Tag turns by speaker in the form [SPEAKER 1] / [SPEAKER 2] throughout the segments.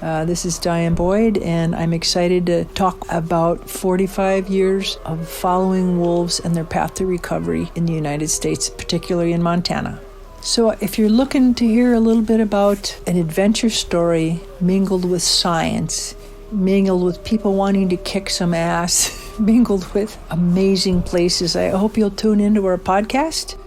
[SPEAKER 1] This is Diane Boyd, and I'm excited to talk about 45 years of following wolves and their path to recovery in the United States, particularly in Montana. So if you're looking to hear a little bit about an adventure story mingled with science, mingled with people wanting to kick some ass, mingled with amazing places, I hope you'll tune into our podcast.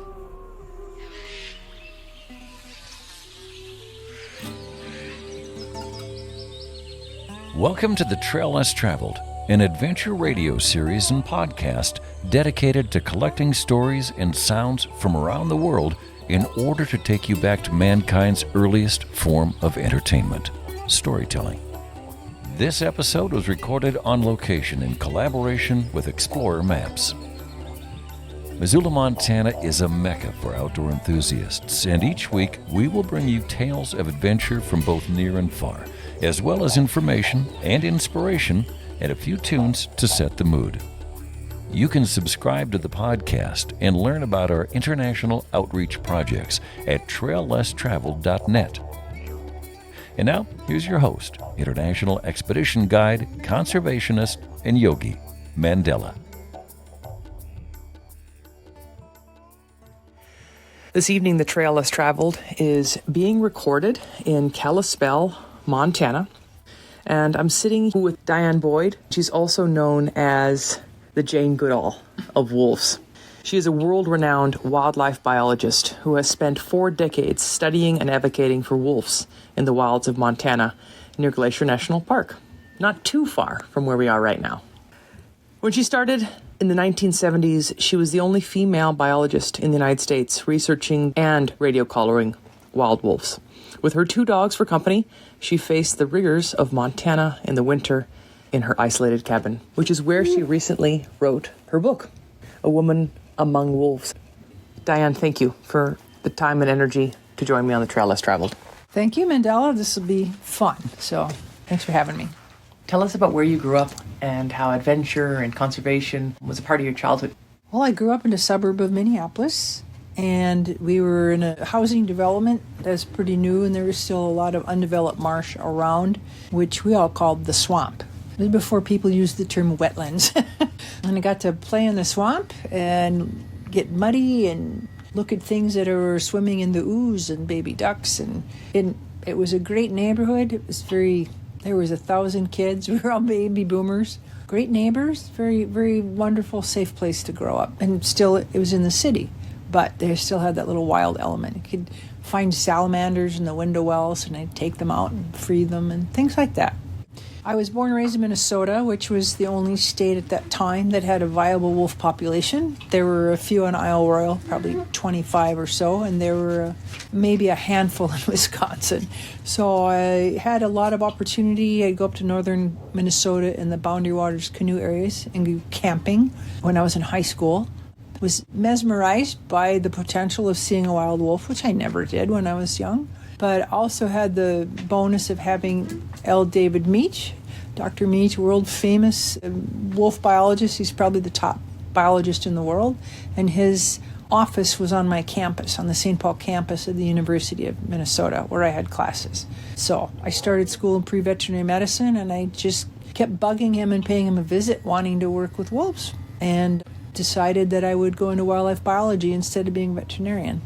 [SPEAKER 2] Welcome to The Trail Less Traveled, an adventure radio series and podcast dedicated to collecting stories and sounds from around the world in order to take you back to mankind's earliest form of entertainment, storytelling. This episode was recorded on location in collaboration with Explorer Maps. Missoula, Montana is a mecca for outdoor enthusiasts, and each week we will bring you tales of adventure from both near and far, as well as information and inspiration and a few tunes to set the mood. You can subscribe to the podcast and learn about our international outreach projects at traillesstraveled.net. And now, here's your host, international expedition guide, conservationist, and yogi, Mandela.
[SPEAKER 1] This evening, The Trail Less Traveled is being recorded in Kalispell, Montana, and I'm sitting with Diane Boyd. She's also known as the Jane Goodall of wolves. She is a world-renowned wildlife biologist who has spent 4 decades studying and advocating for wolves in the wilds of Montana near Glacier National Park, not too far from where we are right now. When she started in the 1970s, she was the only female biologist in the United States researching and radio collaring wild wolves. With her 2 dogs for company, she faced the rigors of Montana in the winter in her isolated cabin, which is where she recently wrote her book, A Woman Among Wolves. Diane, thank you for the time and energy to join me on The Trail Less Traveled.
[SPEAKER 3] Thank you, Mandela. This will be fun. So thanks for having me.
[SPEAKER 1] Tell us about where you grew up and how adventure and conservation was a part of your childhood.
[SPEAKER 3] Well, I grew up in a suburb of Minneapolis, and we were in a housing development that's pretty new, and there was still a lot of undeveloped marsh around, which we all called the swamp. It was before people used the term wetlands. And I got to play in the swamp and get muddy and look at things that were swimming in the ooze and baby ducks. And it was a great neighborhood. There was 1,000 kids. We were all baby boomers. Great neighbors. Very, very wonderful, safe place to grow up. And still, it was in the city, but they still had that little wild element. You could find salamanders in the window wells, and I'd take them out and free them and things like that. I was born and raised in Minnesota, which was the only state at that time that had a viable wolf population. There were a few on Isle Royal, probably 25 or so, and there were maybe a handful in Wisconsin. So I had a lot of opportunity. I'd go up to northern Minnesota in the Boundary Waters canoe areas and go camping when I was in high school. Was mesmerized by the potential of seeing a wild wolf, which I never did when I was young. But also had the bonus of having L. David Meach, Dr. Meach, world famous wolf biologist. He's probably the top biologist in the world. And his office was on my campus, on the St. Paul campus of the University of Minnesota, where I had classes. So I started school in pre-veterinary medicine, and I just kept bugging him and paying him a visit, wanting to work with wolves. And decided that I would go into wildlife biology instead of being a veterinarian.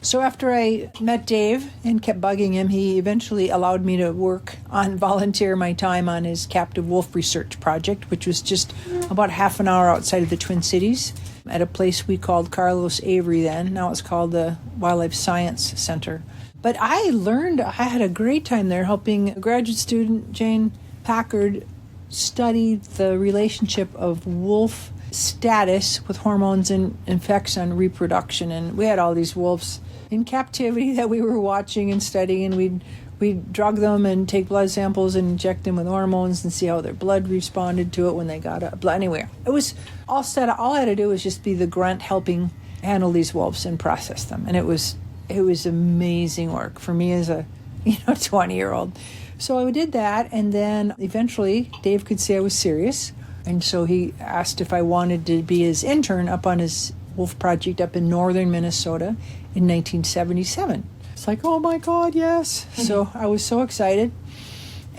[SPEAKER 3] So after I met Dave and kept bugging him, he eventually allowed me to volunteer my time on his captive wolf research project, which was just about half an hour outside of the Twin Cities at a place we called Carlos Avery then. Now it's called the Wildlife Science Center. But I had a great time there helping a graduate student, Jane Packard, study the relationship of wolf status with hormones and effects on reproduction. And we had all these wolves in captivity that we were watching and studying, and we'd drug them and take blood samples and inject them with hormones and see how their blood responded to it when they got blood. Anyway, it was all set up. All I had to do was just be the grunt helping handle these wolves and process them. And it was amazing work for me as a 20-year-old. So I did that, and then eventually Dave could see I was serious. And so he asked if I wanted to be his intern up on his wolf project up in northern Minnesota in 1977. It's like, oh my God, yes. So I was so excited.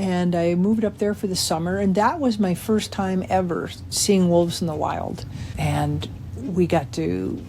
[SPEAKER 3] and I moved up there for the summer, and that was my first time ever seeing wolves in the wild. And we got to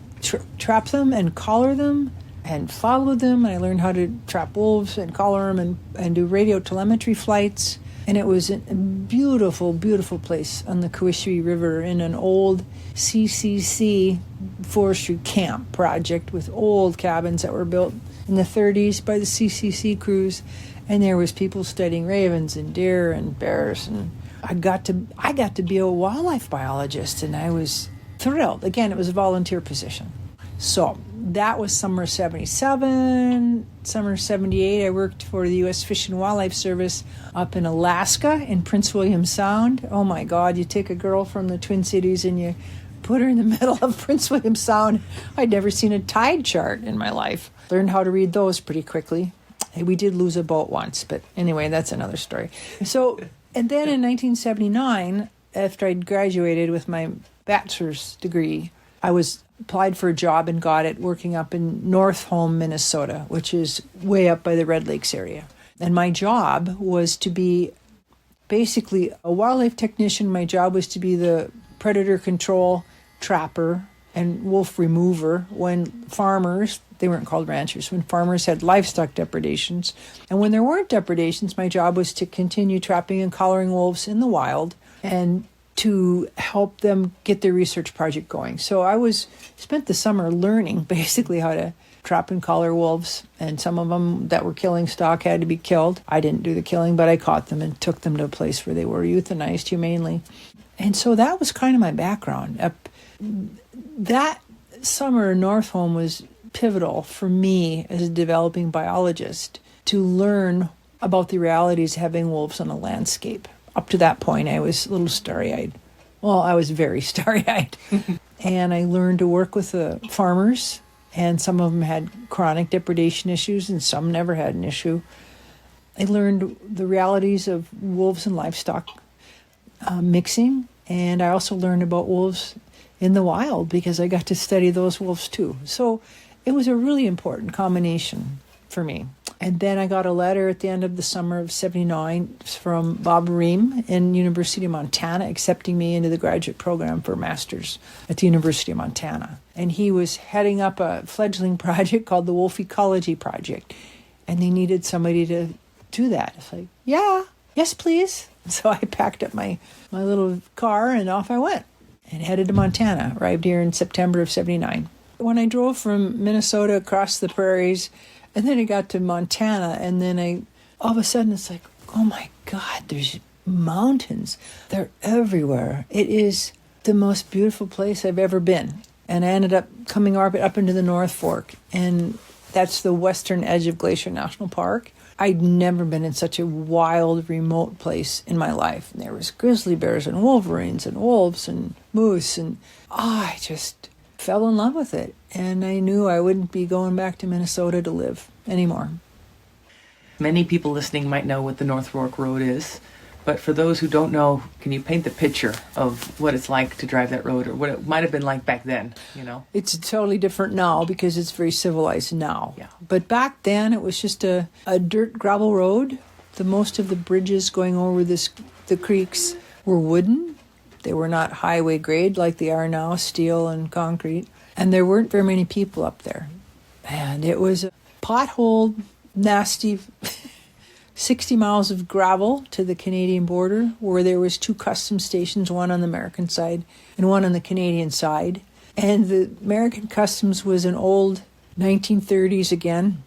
[SPEAKER 3] trap them and collar them and follow them. And I learned how to trap wolves and collar them and do radio telemetry flights. And it was a beautiful, beautiful place on the Coexisting River in an old CCC forestry camp project with old cabins that were built in the 30s by the CCC crews. And there was people studying ravens and deer and bears. And I got to be a wildlife biologist, and I was thrilled. Again, it was a volunteer position. So that was summer 77. Summer 78, I worked for the U.S. Fish and Wildlife Service up in Alaska in Prince William Sound. Oh my God, you take a girl from the Twin Cities and you put her in the middle of Prince William Sound. I'd never seen a tide chart in my life. Learned how to read those pretty quickly. We did lose a boat once, but anyway, that's another story. So, and then in 1979, after I'd graduated with my bachelor's degree, I was applied for a job and got it working up in North Home, Minnesota, which is way up by the Red Lakes area. And my job was to be basically a wildlife technician. My job was to be the predator control trapper and wolf remover when farmers, they weren't called ranchers, when farmers had livestock depredations. And when there weren't depredations, my job was to continue trapping and collaring wolves in the wild and to help them get their research project going. So I spent the summer learning basically how to trap and collar wolves, and some of them that were killing stock had to be killed. I didn't do the killing, but I caught them and took them to a place where they were euthanized humanely. And so that was kind of my background. That summer in North Home was pivotal for me as a developing biologist to learn about the realities of having wolves on a landscape. Up to that point, I was a little starry-eyed. Well, I was very starry-eyed. And I learned to work with the farmers, and some of them had chronic depredation issues, and some never had an issue. I learned the realities of wolves and livestock mixing, and I also learned about wolves in the wild because I got to study those wolves too. So it was a really important combination for me. And then I got a letter at the end of the summer of 79 from Bob Ream in University of Montana accepting me into the graduate program for master's at the University of Montana. And he was heading up a fledgling project called the Wolf Ecology Project. And they needed somebody to do that. It's like, yeah, yes, please. So I packed up my little car and off I went and headed to Montana. Arrived here in September of 79. When I drove from Minnesota across the prairies, and then I got to Montana, and then all of a sudden it's like, oh my God, there's mountains. They're everywhere. It is the most beautiful place I've ever been. And I ended up coming up into the North Fork, and that's the western edge of Glacier National Park. I'd never been in such a wild, remote place in my life. And there was grizzly bears and wolverines and wolves and moose, and I just fell in love with it. And I knew I wouldn't be going back to Minnesota to live anymore.
[SPEAKER 1] Many people listening might know what the North Fork Road is, but for those who don't know, can you paint the picture of what it's like to drive that road, or what it might have been like back then, you know?
[SPEAKER 3] It's totally different now because it's very civilized now.
[SPEAKER 1] Yeah.
[SPEAKER 3] But back then it was just a dirt gravel road. Most of the bridges going over the creeks were wooden. They were not highway grade like they are now, steel and concrete. And there weren't very many people up there. And it was a potholed, nasty 60 miles of gravel to the Canadian border, where there was 2 customs stations, one on the American side and one on the Canadian side. And the American customs was an old 1930s, again,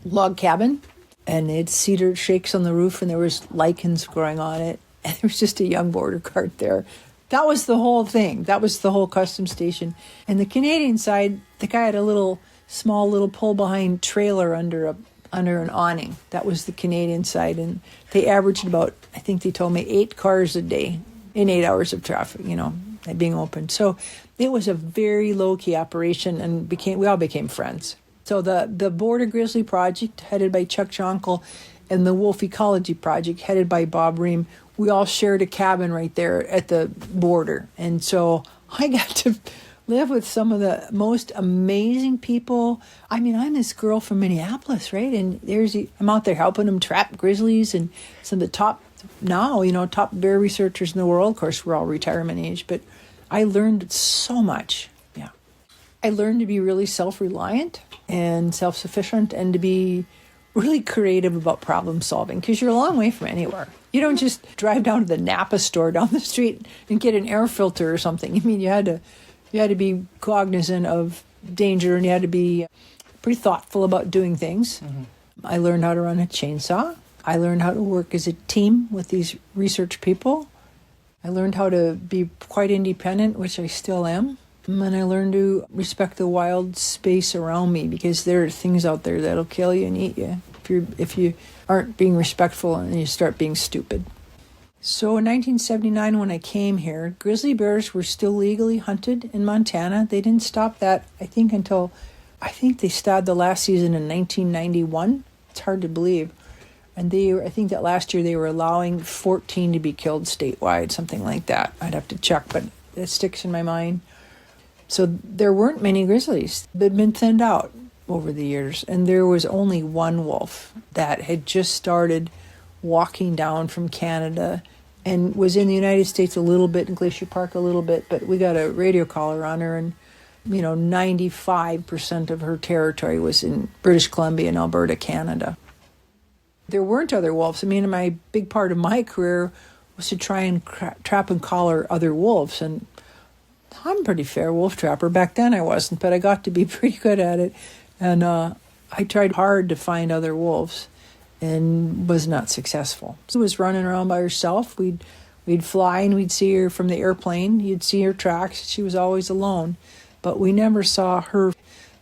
[SPEAKER 3] log cabin. And it had cedar shakes on the roof, and there was lichens growing on it. And there was just a young border guard there. That was the whole thing. That was the whole customs station. And the Canadian side, the guy had a small little pull-behind trailer under an awning. That was the Canadian side. And they averaged about, I think they told me, 8 cars a day in 8 hours of traffic, being open. So it was a very low-key operation, and we all became friends. So the Border Grizzly Project, headed by Chuck Jonkel, and the Wolf Ecology Project, headed by Bob Ream, we all shared a cabin right there at the border. And so I got to live with some of the most amazing people. I mean, I'm this girl from Minneapolis, right? And I'm out there helping them trap grizzlies, and some of the top bear researchers in the world. Of course, we're all retirement age, but I learned so much. Yeah. I learned to be really self-reliant and self-sufficient, and to be really creative about problem solving, because you're a long way from anywhere. You don't just drive down to the Napa store down the street and get an air filter or something. I mean, you had to be cognizant of danger, and you had to be pretty thoughtful about doing things. Mm-hmm. I learned how to run a chainsaw. I learned how to work as a team with these research people. I learned how to be quite independent, which I still am. And I learned to respect the wild space around me, because there are things out there that'll kill you and eat you if you aren't being respectful and you start being stupid. So in 1979, when I came here, grizzly bears were still legally hunted in Montana. They didn't stop that, until they stopped the last season in 1991. It's hard to believe. And I think that last year they were allowing 14 to be killed statewide, something like that. I'd have to check, but it sticks in my mind. So there weren't many grizzlies. They'd been thinned out over the years, and there was only one wolf that had just started walking down from Canada and was in the United States a little bit, in Glacier Park a little bit, but we got a radio collar on her, and 95% of her territory was in British Columbia and Alberta, Canada. There weren't other wolves. I mean, my big part of my career was to try and trap and collar other wolves, and I'm a pretty fair wolf trapper. Back then I wasn't, but I got to be pretty good at it. And I tried hard to find other wolves and was not successful. She was running around by herself. We'd fly and we'd see her from the airplane. You'd see her tracks. She was always alone. But we never saw her.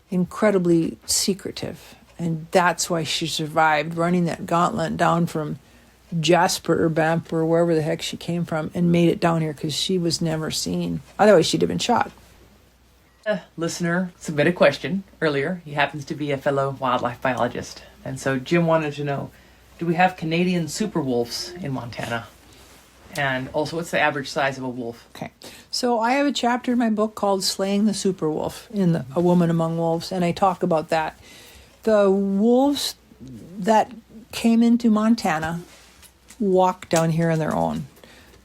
[SPEAKER 3] Incredibly secretive. And that's why she survived running that gauntlet down from Jasper or Banff or wherever the heck she came from, and made it down here, because she was never seen. Otherwise, she'd have been shot.
[SPEAKER 1] A listener submitted a question earlier. He happens to be a fellow wildlife biologist. And so Jim wanted to know, do we have Canadian super wolves in Montana? And also, what's the average size of a wolf?
[SPEAKER 3] Okay. So I have a chapter in my book called Slaying the Super Wolf in A Woman Among Wolves, and I talk about that. The wolves that came into Montana walked down here on their own.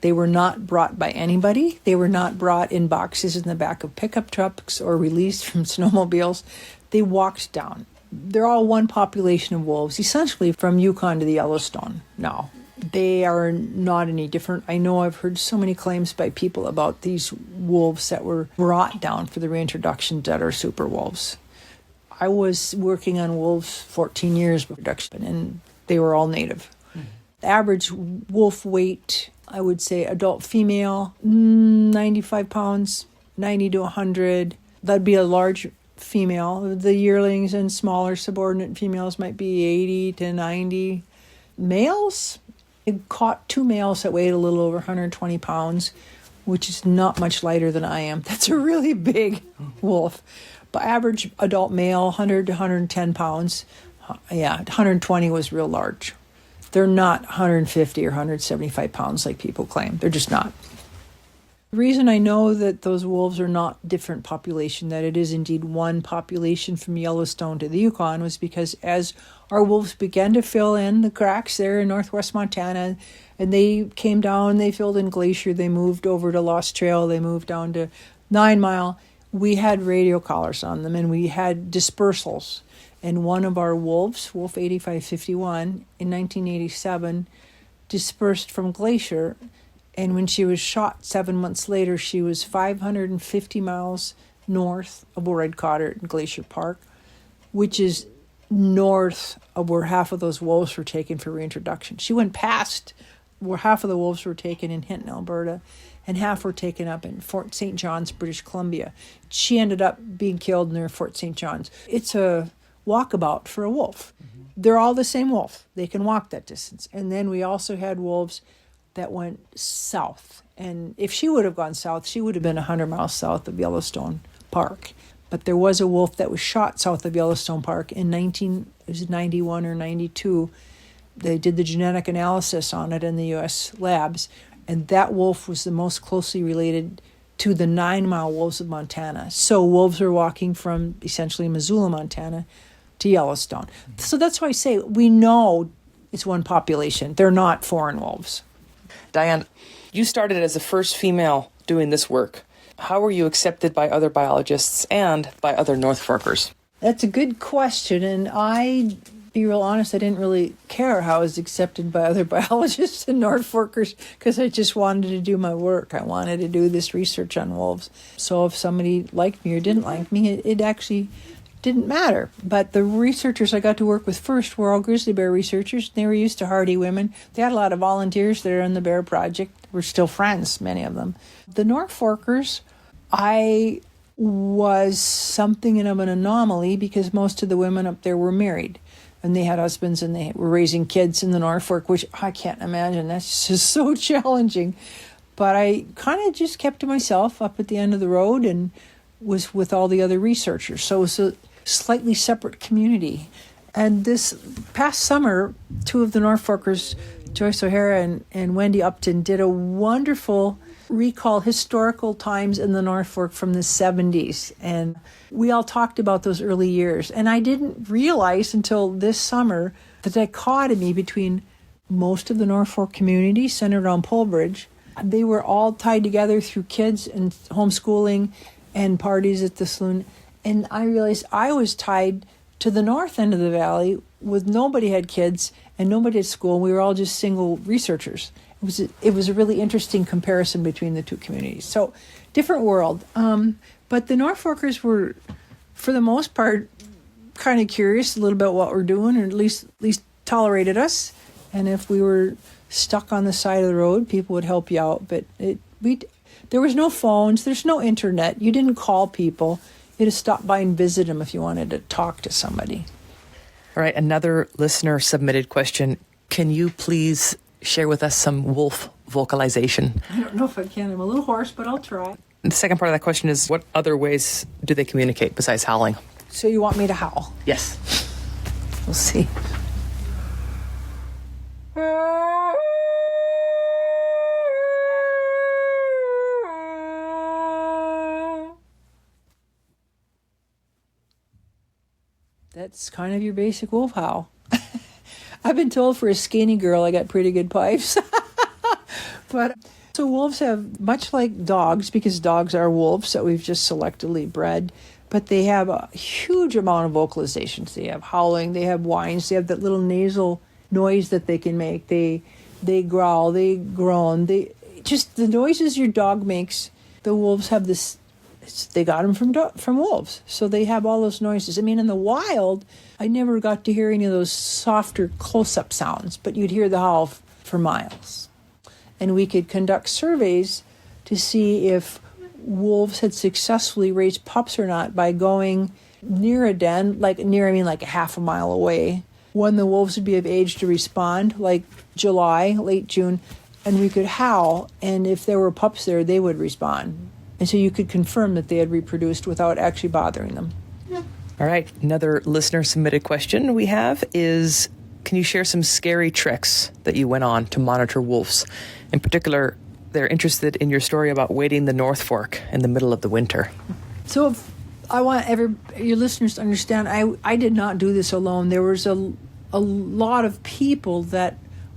[SPEAKER 3] They were not brought by anybody. They were not brought in boxes in the back of pickup trucks or released from snowmobiles. They walked down. They're all one population of wolves, essentially from Yukon to the Yellowstone now. They are not any different. I know I've heard so many claims by people about these wolves that were brought down for the reintroduction that are super wolves. I was working on wolves 14 years before reduction, and they were all native. The average wolf weight, I would say adult female, 95 pounds, 90 to 100. That'd be a large female. The yearlings and smaller subordinate females might be 80 to 90. Males, I caught 2 males that weighed a little over 120 pounds, which is not much lighter than I am. That's a really big wolf. But average adult male, 100 to 110 pounds. 120 was real large. They're not 150 or 175 pounds like people claim. They're just not. The reason I know that those wolves are not different population, that it is indeed one population from Yellowstone to the Yukon, was because as our wolves began to fill in the cracks there in northwest Montana, and they came down, they filled in Glacier, they moved over to Lost Trail, they moved down to 9 Mile, we had radio collars on them, and we had dispersals. And one of our wolves, Wolf 8551, in 1987, dispersed from Glacier. And when she was shot 7 months later, she was 550 miles north of where I'd caught her in Glacier Park, which is north of where half of those wolves were taken for reintroduction. She went past where half of the wolves were taken in Hinton, Alberta, and half were taken up in Fort St. John's, British Columbia. She ended up being killed near Fort St. John's. It's a walkabout for a wolf. Mm-hmm. They're all the same wolf. They can walk that distance. And then we also had wolves that went south. And if she would have gone south, she would have been 100 miles south of Yellowstone Park. But there was a wolf that was shot south of Yellowstone Park in 91 or 92. They did the genetic analysis on it in the U.S. labs, and that wolf was the most closely related to the 9-mile wolves of Montana. So wolves are walking from essentially Missoula, Montana to Yellowstone. So that's why I say we know it's one population. They're not foreign wolves.
[SPEAKER 1] Diane, you started as the first female doing this work. How were you accepted by other biologists and by other North Forkers?
[SPEAKER 3] That's a good question, and be real honest, I didn't really care how I was accepted by other biologists and North Forkers because I just wanted to do my work. I wanted to do this research on wolves. So if somebody liked me or didn't like me, it actually didn't matter. But the researchers I got to work with first were all grizzly bear researchers. They were used to hardy women. They had a lot of volunteers there in the bear project. We're still friends, many of them. The North Forkers, I was something of an anomaly because most of the women up there were married. And they had husbands and they were raising kids in the North Fork, which I can't imagine. That's just so challenging. But I kind of just kept to myself up at the end of the road and was with all the other researchers. So it was a slightly separate community. And this past summer, two of the North Forkers, Joyce O'Hara and Wendy Upton, did a wonderful recall historical times in the North Fork from the 70s. And we all talked about those early years. And I didn't realize until this summer the dichotomy between most of the North Fork community centered on Polbridge. They were all tied together through kids and homeschooling and parties at the saloon. And I realized I was tied to the north end of the valley with nobody had kids and nobody at school. We were all just single researchers. It was a really interesting comparison between the two communities. So, different world. But the North Forkers were, for the most part, kind of curious a little bit what we're doing, or at least tolerated us. And if we were stuck on the side of the road, people would help you out. But there was no phones. There's no internet. You didn't call people. You had to stop by and visit them if you wanted to talk to somebody.
[SPEAKER 1] All right, another listener submitted question. Can you please share with us some wolf vocalization?
[SPEAKER 3] I don't know if I can. I'm a little hoarse, but I'll try.
[SPEAKER 1] The second part of that question is, what other ways do they communicate besides howling?
[SPEAKER 3] So you want me to howl?
[SPEAKER 1] Yes.
[SPEAKER 3] We'll see. That's kind of your basic wolf howl. I've been told for a skinny girl I got pretty good pipes. But so wolves have, much like dogs, because dogs are wolves that we've just selectively bred, but they have a huge amount of vocalizations. They have howling, they have whines, they have that little nasal noise that they can make. They growl, they groan, just the noises your dog makes. The wolves have this. They got them from wolves, so they have all those noises. I mean, in the wild, I never got to hear any of those softer close-up sounds, but you'd hear the howl for miles. And we could conduct surveys to see if wolves had successfully raised pups or not by going near a den, like a half a mile away, when the wolves would be of age to respond, like July, late June, and we could howl, and if there were pups there, they would respond. And so you could confirm that they had reproduced without actually bothering them. Yeah.
[SPEAKER 1] All right. Another listener submitted question we have is, can you share some scary tricks that you went on to monitor wolves? In particular, they're interested in your story about wading the North Fork in the middle of the winter.
[SPEAKER 3] So I want your listeners to understand, I did not do this alone. There was a lot of people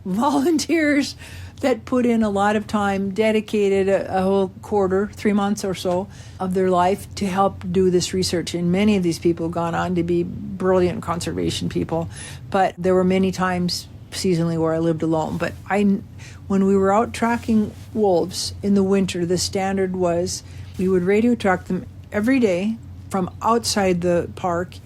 [SPEAKER 3] volunteers that put in a lot of time, dedicated a whole quarter, 3 months or so of their life to help do this research. And many of these people have gone on to be brilliant conservation people. But there were many times seasonally where I lived alone. But when we were out tracking wolves in the winter, the standard was we would radio track them every day from outside the park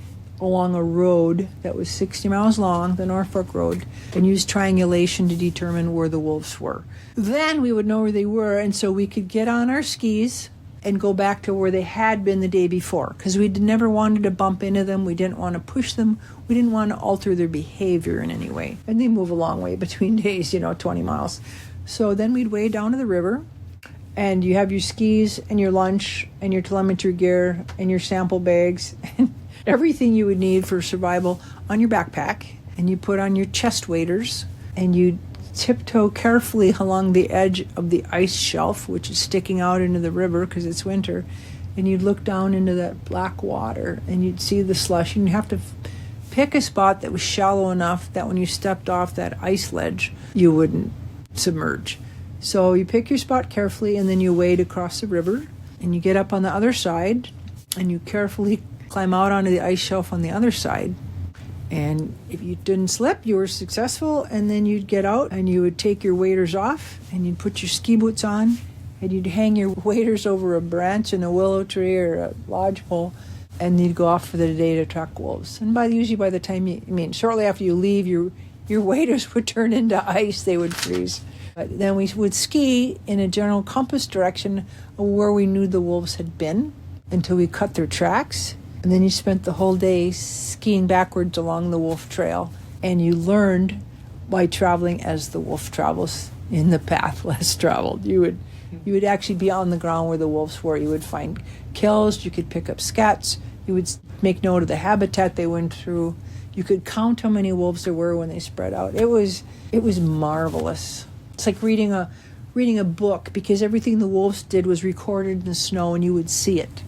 [SPEAKER 3] along a road that was 60 miles long, the Norfolk Road, and use triangulation to determine where the wolves were. Then we would know where they were, and so we could get on our skis and go back to where they had been the day before, because we never wanted to bump into them. We didn't want to push them. We didn't want to alter their behavior in any way. And they move a long way between days, 20 miles. So then we'd wade down to the river, and you have your skis and your lunch and your telemetry gear and your sample bags and everything you would need for survival on your backpack, and you put on your chest waders, and you tiptoe carefully along the edge of the ice shelf, which is sticking out into the river because it's winter, and you'd look down into that black water and you'd see the slush, and you'd have to pick a spot that was shallow enough that when you stepped off that ice ledge, you wouldn't submerge. So you pick your spot carefully, and then you wade across the river, and you get up on the other side, and you carefully climb out onto the ice shelf on the other side. And if you didn't slip, you were successful, and then you'd get out, and you would take your waders off, and you'd put your ski boots on, and you'd hang your waders over a branch in a willow tree or a lodgepole, and you'd go off for the day to track wolves. And usually by the time shortly after you leave, your waders would turn into ice, they would freeze. But then we would ski in a general compass direction of where we knew the wolves had been until we cut their tracks. And then you spent the whole day skiing backwards along the wolf trail. And you learned by traveling as the wolf travels in the path less traveled. You would actually be on the ground where the wolves were. You would find kills. You could pick up scats. You would make note of the habitat they went through. You could count how many wolves there were when they spread out. It was marvelous. It's like reading a book, because everything the wolves did was recorded in the snow, and you would see it.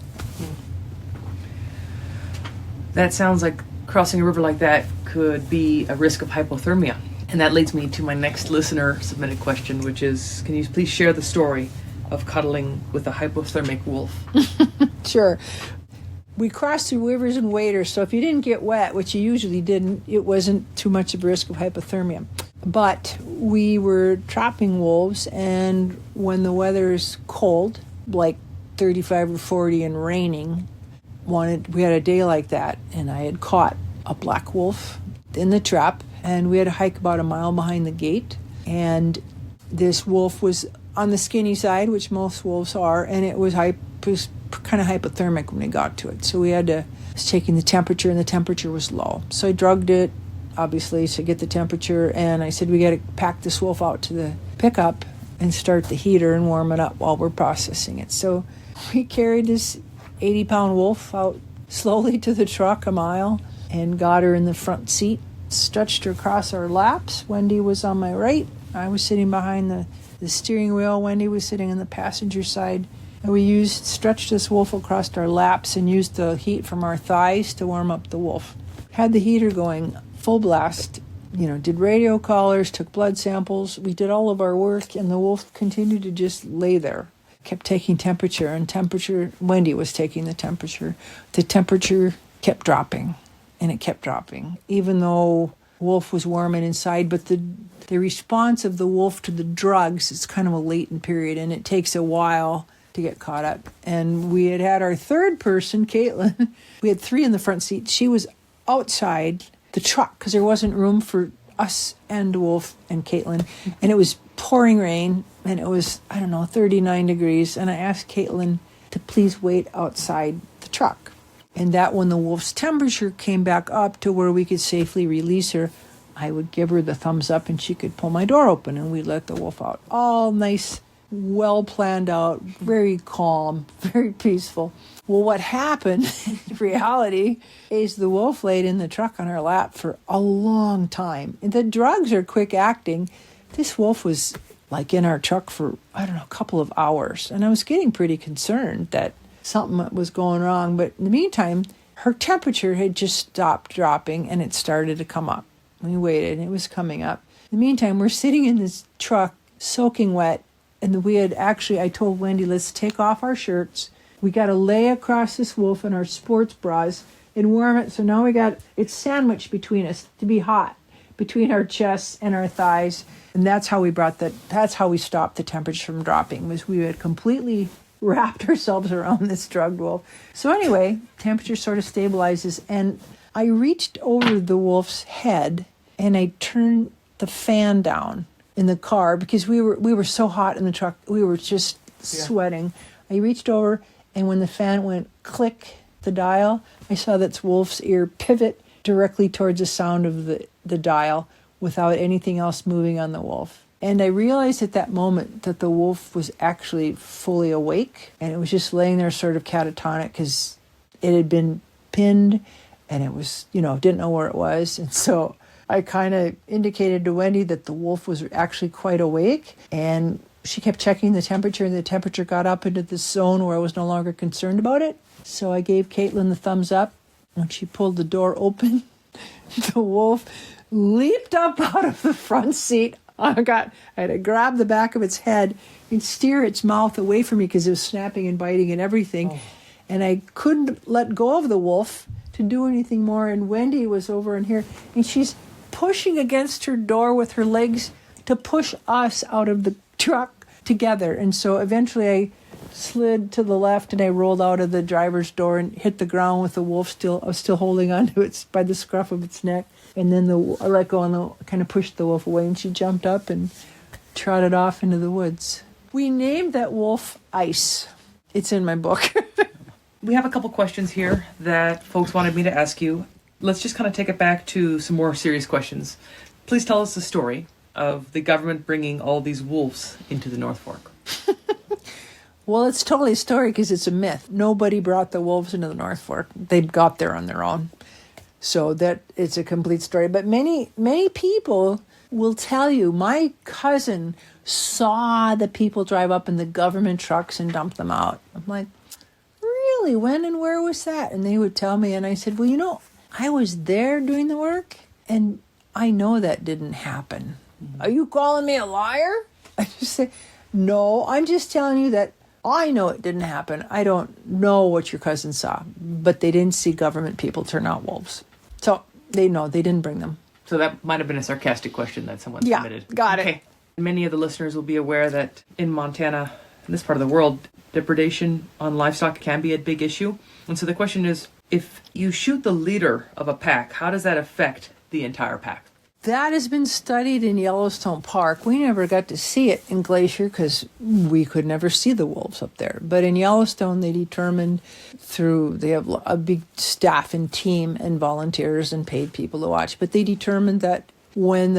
[SPEAKER 1] That sounds like crossing a river like that could be a risk of hypothermia. And that leads me to my next listener submitted question, which is, can you please share the story of cuddling with a hypothermic wolf?
[SPEAKER 3] Sure. We crossed through rivers and waders, so if you didn't get wet, which you usually didn't, it wasn't too much of a risk of hypothermia. But we were trapping wolves, and when the weather is cold, like 35 or 40 and raining, we had a day like that, and I had caught a black wolf in the trap, and we had to hike about a mile behind the gate, and this wolf was on the skinny side, which most wolves are, and it was kind of hypothermic when we got to it. So I was taking the temperature, and the temperature was low. So I drugged it, obviously, to get the temperature, and I said, we got to pack this wolf out to the pickup and start the heater and warm it up while we're processing it. So we carried this 80-pound wolf out slowly to the truck a mile and got her in the front seat, stretched her across our laps. Wendy was on my right. I was sitting behind the steering wheel. Wendy was sitting on the passenger side. And we stretched this wolf across our laps and used the heat from our thighs to warm up the wolf. Had the heater going full blast, did radio collars, took blood samples. We did all of our work, and the wolf continued to just lay there. Kept taking temperature, and Wendy was taking the temperature. The temperature kept dropping, and it kept dropping, even though wolf was warm and inside. But the response of the wolf to the drugs is kind of a latent period, and it takes a while to get caught up. And we had our third person, Caitlin. We had three in the front seat. She was outside the truck because there wasn't room for us and Wolf and Caitlin. And it was pouring rain, and it was, 39 degrees. And I asked Caitlin to please wait outside the truck. And that when the wolf's temperature came back up to where we could safely release her, I would give her the thumbs up and she could pull my door open, and we'd let the wolf out. All nice, well planned out, very calm, very peaceful. Well, what happened in reality is the wolf laid in the truck on our lap for a long time. And the drugs are quick acting. This wolf was like in our truck for, a couple of hours. And I was getting pretty concerned that something was going wrong. But in the meantime, her temperature had just stopped dropping and it started to come up. We waited and it was coming up. In the meantime, we're sitting in this truck soaking wet. And I told Wendy, let's take off our shirts. We got to lay across this wolf in our sports bras and warm it. So now it's sandwiched between us to be hot between our chests and our thighs. And that's how we stopped the temperature from dropping, was we had completely wrapped ourselves around this drugged wolf. So anyway, temperature sort of stabilizes. And I reached over the wolf's head and I turned the fan down in the car because we were so hot in the truck. We were just sweating. I reached over, and when the fan went click, the dial, I saw that wolf's ear pivot directly towards the sound of the dial without anything else moving on the wolf. And I realized at that moment that the wolf was actually fully awake, and it was just laying there sort of catatonic because it had been pinned, and it was, didn't know where it was. And so I kind of indicated to Wendy that the wolf was actually quite awake, and she kept checking the temperature, and the temperature got up into the zone where I was no longer concerned about it. So I gave Caitlin the thumbs up. When she pulled the door open, the wolf leaped up out of the front seat. Oh, God. I had to grab the back of its head and steer its mouth away from me because it was snapping and biting and everything. Oh. And I couldn't let go of the wolf to do anything more. And Wendy was over in here, and she's pushing against her door with her legs to push us out of the truck together. And so eventually I slid to the left, and I rolled out of the driver's door and hit the ground with the wolf I was still holding on to it by the scruff of its neck. And then I let go and kind of pushed the wolf away, and she jumped up and trotted off into the woods. We named that wolf Ice. It's in my book.
[SPEAKER 1] We have a couple questions here that folks wanted me to ask you. Let's just kind of take it back to some more serious questions. Please tell us the story of the government bringing all these wolves into the North Fork.
[SPEAKER 3] Well, it's totally a story because it's a myth. Nobody brought the wolves into the North Fork. They got there on their own. So that it's a complete story. But many people will tell you, my cousin saw the people drive up in the government trucks and dump them out. I'm like, really? When and where was that? And they would tell me, and I said, well, I was there doing the work, and I know that didn't happen. Mm-hmm. Are you calling me a liar? I just say, no, I'm just telling you that I know it didn't happen. I don't know what your cousin saw, but they didn't see government people turn out wolves. So they know they didn't bring them.
[SPEAKER 1] So that might have been a sarcastic question that someone submitted.
[SPEAKER 3] Yeah, got it.
[SPEAKER 1] Many of the listeners will be aware that in Montana, in this part of the world, depredation on livestock can be a big issue. And so the question is, if you shoot the leader of a pack, how does that affect the entire pack?
[SPEAKER 3] That has been studied in Yellowstone Park. We never got to see it in Glacier because we could never see the wolves up there. But in Yellowstone, they determined they have a big staff and team and volunteers and paid people to watch. But they determined that when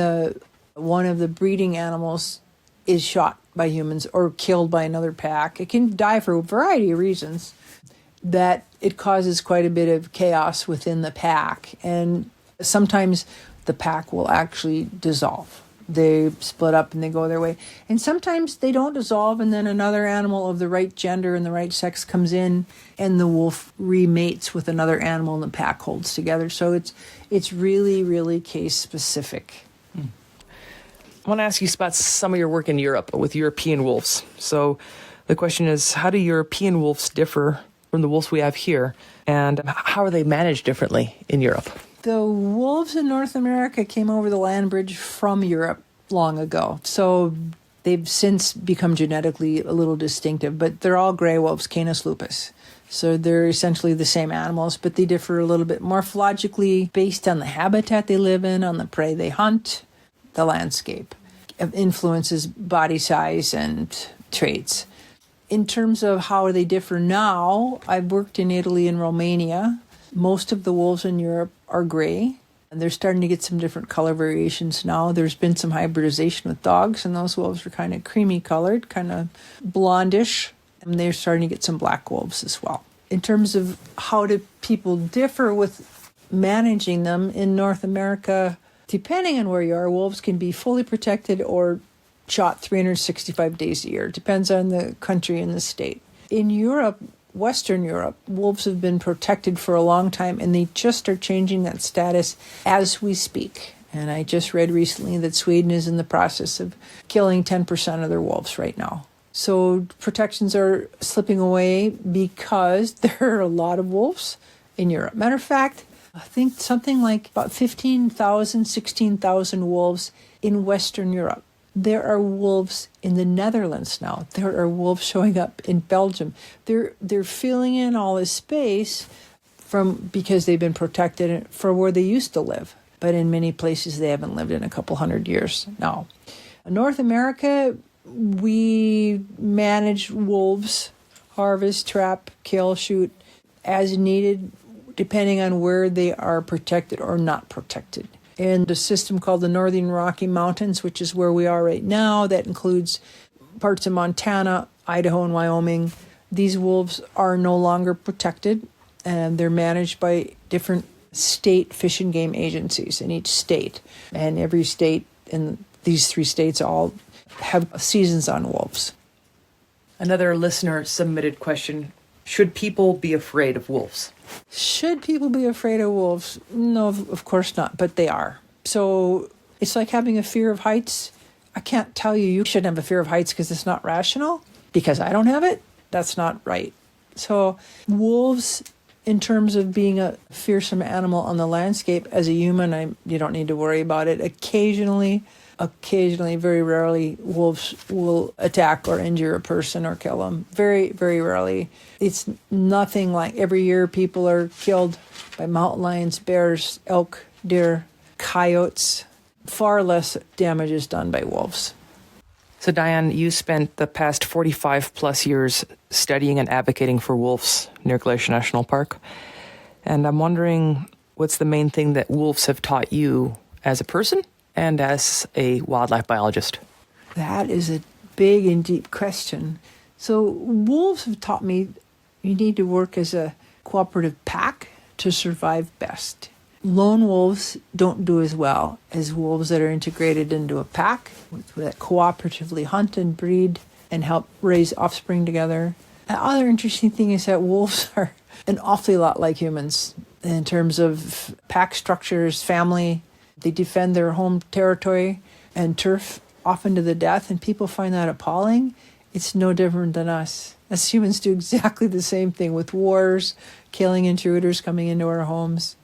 [SPEAKER 3] one of the breeding animals is shot by humans or killed by another pack, it can die for a variety of reasons, that it causes quite a bit of chaos within the pack. And sometimes the pack will actually dissolve. They split up and they go their way. And sometimes they don't dissolve, and then another animal of the right gender and the right sex comes in, and the wolf remates with another animal, and the pack holds together. So it's really, really case specific.
[SPEAKER 1] I want to ask you about some of your work in Europe with European wolves. So the question is, how do European wolves differ from the wolves we have here, and how are they managed differently in Europe?
[SPEAKER 3] The wolves in North America came over the land bridge from Europe long ago. So they've since become genetically a little distinctive, but they're all gray wolves, Canis lupus. So they're essentially the same animals, but they differ a little bit morphologically based on the habitat they live in, on the prey they hunt, the landscape. It influences body size and traits. In terms of how they differ now, I've worked in Italy and Romania. Most of the wolves in Europe are gray, and they're starting to get some different color variations now. There's been some hybridization with dogs, and those wolves are kind of creamy colored, kind of blondish, and they're starting to get some black wolves as well. In terms of how do people differ with managing them in North America, depending on where you are, wolves can be fully protected or shot 365 days a year. It depends on the country and the state. In Europe, Western Europe, wolves have been protected for a long time, and they just are changing that status as we speak. And I just read recently that Sweden is in the process of killing 10% of their wolves right now. So protections are slipping away because there are a lot of wolves in Europe. Matter of fact, I think something like about 15,000, 16,000 wolves in Western Europe. There are wolves in the Netherlands now. There are wolves showing up in Belgium. They're filling in all this space because they've been protected for where they used to live. But in many places they haven't lived in a couple hundred years now. In North America, we manage wolves, harvest, trap, kill, shoot as needed, depending on where they are protected or not protected. In a system called the Northern Rocky Mountains, which is where we are right now, that includes parts of Montana, Idaho, and Wyoming. These wolves are no longer protected, and they're managed by different state fish and game agencies in each state. And every state in these 3 states all have seasons on wolves.
[SPEAKER 1] Another listener submitted question: should people be afraid of wolves?
[SPEAKER 3] Should people be afraid of wolves? No, of course not, but they are. So it's like having a fear of heights. I can't tell you shouldn't have a fear of heights because it's not rational, because I don't have it. That's not right. So wolves, in terms of being a fearsome animal on the landscape, as a human, you don't need to worry about it. Occasionally, very rarely, wolves will attack or injure a person or kill them. Very, very rarely. It's nothing like every year people are killed by mountain lions, bears, elk, deer, coyotes. Far less damage is done by wolves.
[SPEAKER 1] So Diane, you spent the past 45 plus years studying and advocating for wolves near Glacier National Park. And I'm wondering, what's the main thing that wolves have taught you as a person and as a wildlife biologist?
[SPEAKER 3] That is a big and deep question. So wolves have taught me you need to work as a cooperative pack to survive best. Lone wolves don't do as well as wolves that are integrated into a pack, that cooperatively hunt and breed and help raise offspring together. The other interesting thing is that wolves are an awfully lot like humans in terms of pack structures, family. They defend their home territory and turf often to the death, and people find that appalling. It's no different than us. Us humans do exactly the same thing with wars, killing intruders coming into our homes.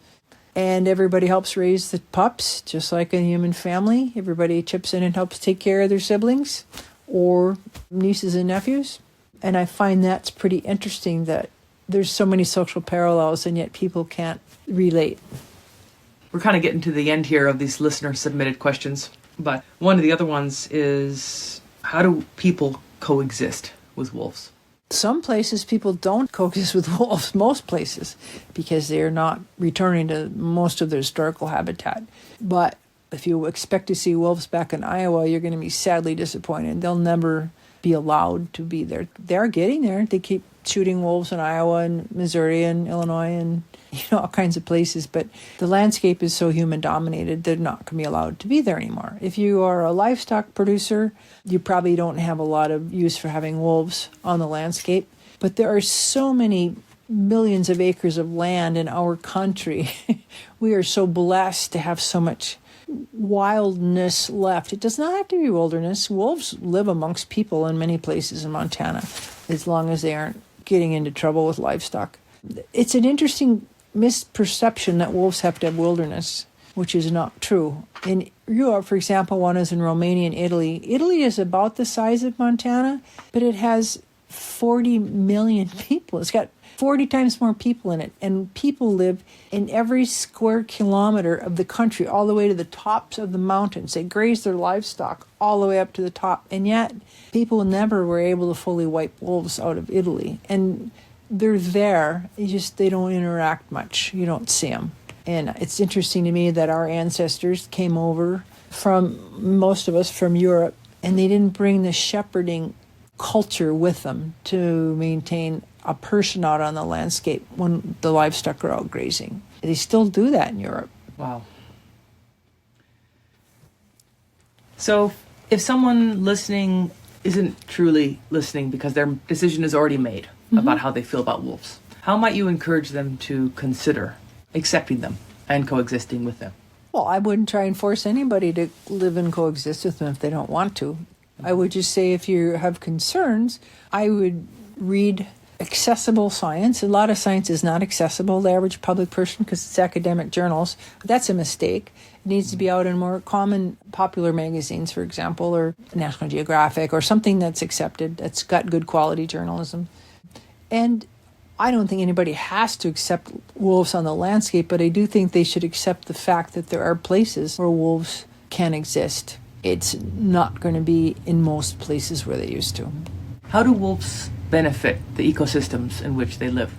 [SPEAKER 3] And everybody helps raise the pups, just like a human family. Everybody chips in and helps take care of their siblings or nieces and nephews. And I find that's pretty interesting that there's so many social parallels and yet people can't relate.
[SPEAKER 1] We're kind of getting to the end here of these listener-submitted questions. But one of the other ones is, how do people coexist with wolves?
[SPEAKER 3] Some places people don't coexist with wolves, most places, because they're not returning to most of their historical habitat. But if you expect to see wolves back in Iowa, you're going to be sadly disappointed. They'll never be allowed to be there. They're getting there. They keep shooting wolves in Iowa and Missouri and Illinois and all kinds of places. But the landscape is so human-dominated, they're not going to be allowed to be there anymore. If you are a livestock producer, you probably don't have a lot of use for having wolves on the landscape. But there are so many millions of acres of land in our country. We are so blessed to have so much wildness left. It does not have to be wilderness. Wolves live amongst people in many places in Montana, as long as they aren't getting into trouble with livestock. It's an interesting misperception that wolves have to have wilderness, which is not true. In Europe, for example, one is in Romania and Italy. Italy is about the size of Montana, but it has 40 million people. It's got 40 times more people in it, and people live in every square kilometer of the country, all the way to the tops of the mountains. They graze their livestock all the way up to the top, and yet people never were able to fully wipe wolves out of Italy. And they're there, they don't interact much. You don't see them. And it's interesting to me that our ancestors came over most of us from Europe, and they didn't bring the shepherding culture with them to maintain a person out on the landscape when the livestock are out grazing. They still do that in Europe.
[SPEAKER 1] Wow. So if someone listening isn't truly listening because their decision is already made about how they feel about wolves, how might you encourage them to consider accepting them and coexisting with them?
[SPEAKER 3] Well, I wouldn't try and force anybody to live and coexist with them if they don't want to. I would just say if you have concerns, I would read accessible science. A lot of science is not accessible to the average public person because it's academic journals. That's a mistake. It needs to be out in more common popular magazines, for example, or National Geographic, or something that's accepted, that's got good quality journalism. And I don't think anybody has to accept wolves on the landscape, but I do think they should accept the fact that there are places where wolves can exist. It's not going to be in most places where they used to.
[SPEAKER 1] How do wolves benefit the ecosystems in which they live?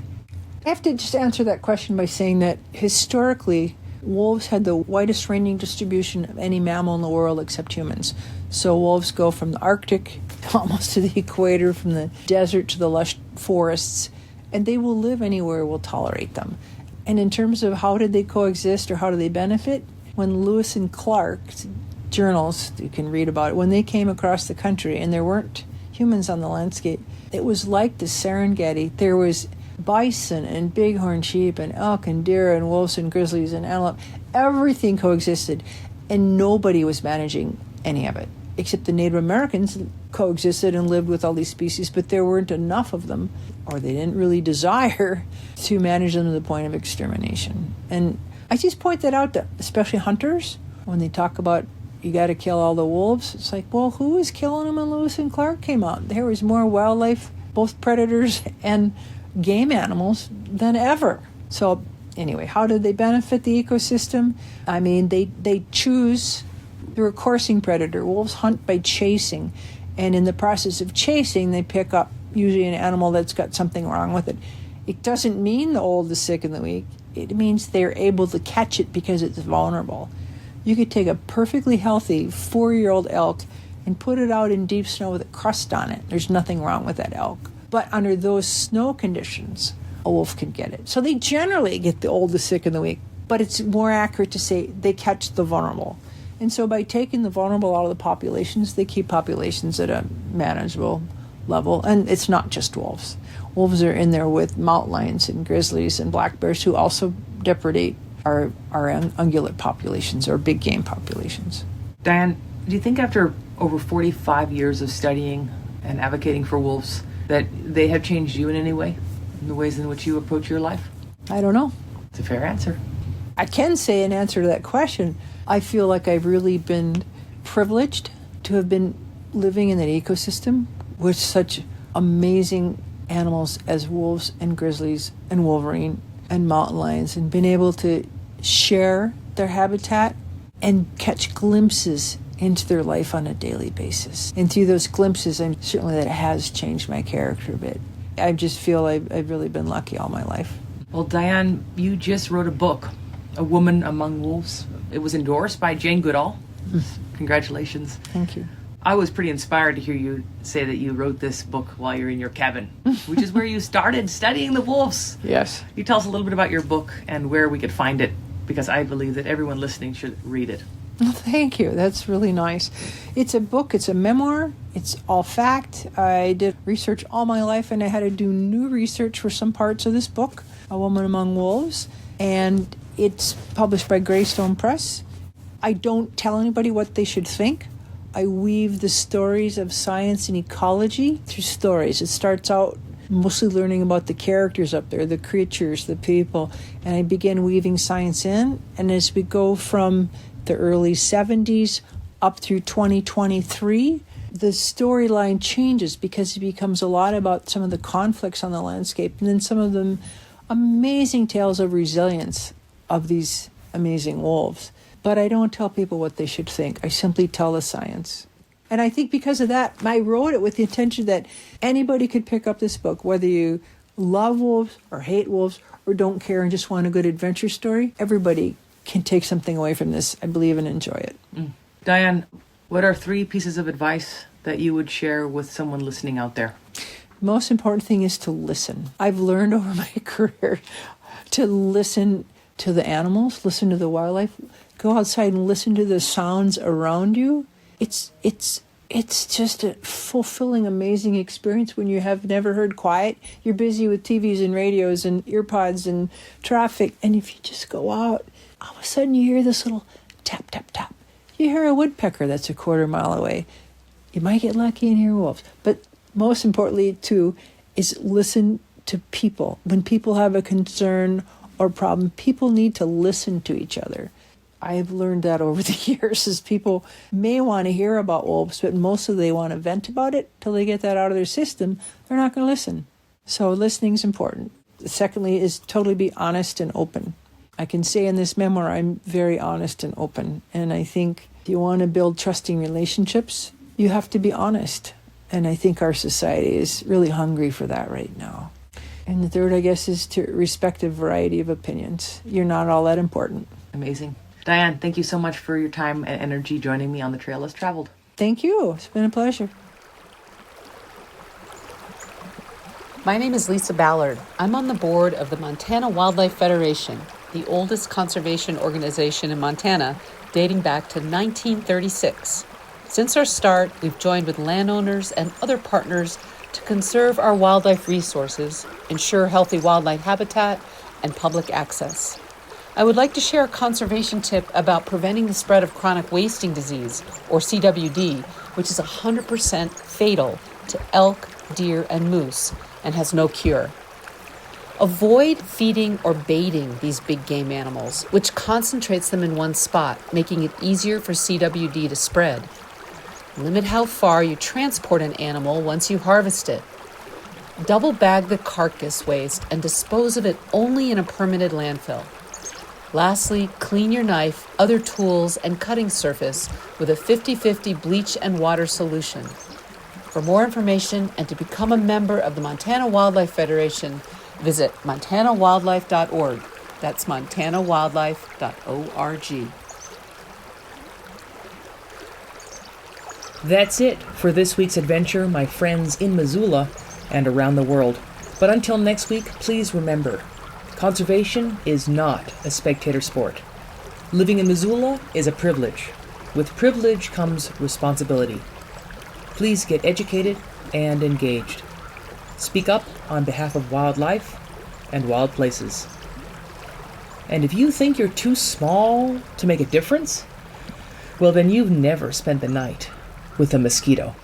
[SPEAKER 3] I have to just answer that question by saying that historically, wolves had the widest ranging distribution of any mammal in the world except humans. So wolves go from the Arctic almost to the equator, from the desert to the lush forests, and they will live anywhere we'll tolerate them. And in terms of how did they coexist or how do they benefit, when Lewis and Clark's journals, you can read about it, when they came across the country and there weren't humans on the landscape, it was like the Serengeti. There was bison and bighorn sheep and elk and deer and wolves and grizzlies and antelope. Everything coexisted, and nobody was managing any of it, except the Native Americans coexisted and lived with all these species, but there weren't enough of them, or they didn't really desire to manage them to the point of extermination. And I just point that out to especially hunters when they talk about you got to kill all the wolves. It's like, well, who was killing them when Lewis and Clark came out? There was more wildlife, both predators and game animals, than ever. So anyway, how did they benefit the ecosystem? I mean, they choose. They're a coursing predator. Wolves hunt by chasing, and in the process of chasing, they pick up usually an animal that's got something wrong with it. It doesn't mean the old, the sick, and the weak. It means they're able to catch it because it's vulnerable. You could take a perfectly healthy 4-year-old elk and put it out in deep snow with a crust on it. There's nothing wrong with that elk. But under those snow conditions, a wolf can get it. So they generally get the old, the sick, and the weak. But it's more accurate to say they catch the vulnerable. And so by taking the vulnerable out of the populations, they keep populations at a manageable level. And it's not just wolves. Wolves are in there with mountain lions and grizzlies and black bears who also depredate our ungulate populations or big game populations.
[SPEAKER 1] Diane, do you think after over 45 years of studying and advocating for wolves that they have changed you in any way, in the ways in which you approach your life?
[SPEAKER 3] I don't know.
[SPEAKER 1] It's a fair answer.
[SPEAKER 3] I can say in answer to that question, I feel like I've really been privileged to have been living in that ecosystem with such amazing animals as wolves and grizzlies and wolverine and mountain lions, and been able to share their habitat and catch glimpses into their life on a daily basis. And through those glimpses, I'm certainly that it has changed my character a bit. I just feel I've really been lucky all my life.
[SPEAKER 1] Well, Diane, you just wrote a book, A Woman Among Wolves. It was endorsed by Jane Goodall. Congratulations.
[SPEAKER 3] Thank you.
[SPEAKER 1] I was pretty inspired to hear you say that you wrote this book while you're in your cabin, which is where you started studying the wolves.
[SPEAKER 3] Yes.
[SPEAKER 1] You tell us a little bit about your book and where we could find it, because I believe that everyone listening should read it.
[SPEAKER 3] Well, thank you. That's really nice. It's a book. It's a memoir. It's all fact. I did research all my life, and I had to do new research for some parts of this book, A Woman Among Wolves, and it's published by Greystone Press. I don't tell anybody what they should think. I weave the stories of science and ecology through stories. It starts out mostly learning about the characters up there, the creatures, the people, and I begin weaving science in. And as we go from the early 70s up through 2023, the storyline changes because it becomes a lot about some of the conflicts on the landscape, and then some of them amazing tales of resilience of these amazing wolves. But I don't tell people what they should think. I simply tell the science. And I think because of that, I wrote it with the intention that anybody could pick up this book, whether you love wolves or hate wolves or don't care and just want a good adventure story. Everybody can take something away from this, I believe, and enjoy it.
[SPEAKER 1] Diane, what are 3 pieces of advice that you would share with someone listening out there?
[SPEAKER 3] The most important thing is to listen. I've learned over my career to listen to the animals, listen to the wildlife, go outside and listen to the sounds around you. It's just a fulfilling, amazing experience when you have never heard quiet. You're busy with TVs and radios and earpods and traffic, and if you just go out, all of a sudden you hear this little tap, tap, tap. You hear a woodpecker that's a quarter mile away. You might get lucky and hear wolves. But most importantly, too, is listen to people. When people have a concern or problem, people need to listen to each other. I've learned that over the years, is people may want to hear about wolves, but mostly they want to vent about it till they get that out of their system. They're not going to listen. So listening's important. Secondly is totally be honest and open. I can say in this memoir I'm very honest and open. And I think if you want to build trusting relationships, you have to be honest. And I think our society is really hungry for that right now. And the third, I guess, is to respect a variety of opinions. You're not all that important.
[SPEAKER 1] Amazing. Diane, thank you so much for your time and energy joining me on The Trail Less Traveled.
[SPEAKER 3] Thank you. It's been a pleasure.
[SPEAKER 4] My name is Lisa Ballard. I'm on the board of the Montana Wildlife Federation, the oldest conservation organization in Montana, dating back to 1936. Since our start, we've joined with landowners and other partners to conserve our wildlife resources, ensure healthy wildlife habitat, and public access. I would like to share a conservation tip about preventing the spread of chronic wasting disease, or CWD, which is 100% fatal to elk, deer, and moose, and has no cure. Avoid feeding or baiting these big game animals, which concentrates them in one spot, making it easier for CWD to spread. Limit how far you transport an animal once you harvest it. Double bag the carcass waste and dispose of it only in a permitted landfill. Lastly, clean your knife, other tools, and cutting surface with a 50-50 bleach and water solution. For more information and to become a member of the Montana Wildlife Federation, visit montanawildlife.org. That's montanawildlife.org.
[SPEAKER 1] That's it for this week's adventure, my friends in Missoula and around the world. But until next week, please remember, conservation is not a spectator sport. Living in Missoula is a privilege. With privilege comes responsibility. Please get educated and engaged. Speak up on behalf of wildlife and wild places. And if you think you're too small to make a difference, well, then you've never spent the night with a mosquito.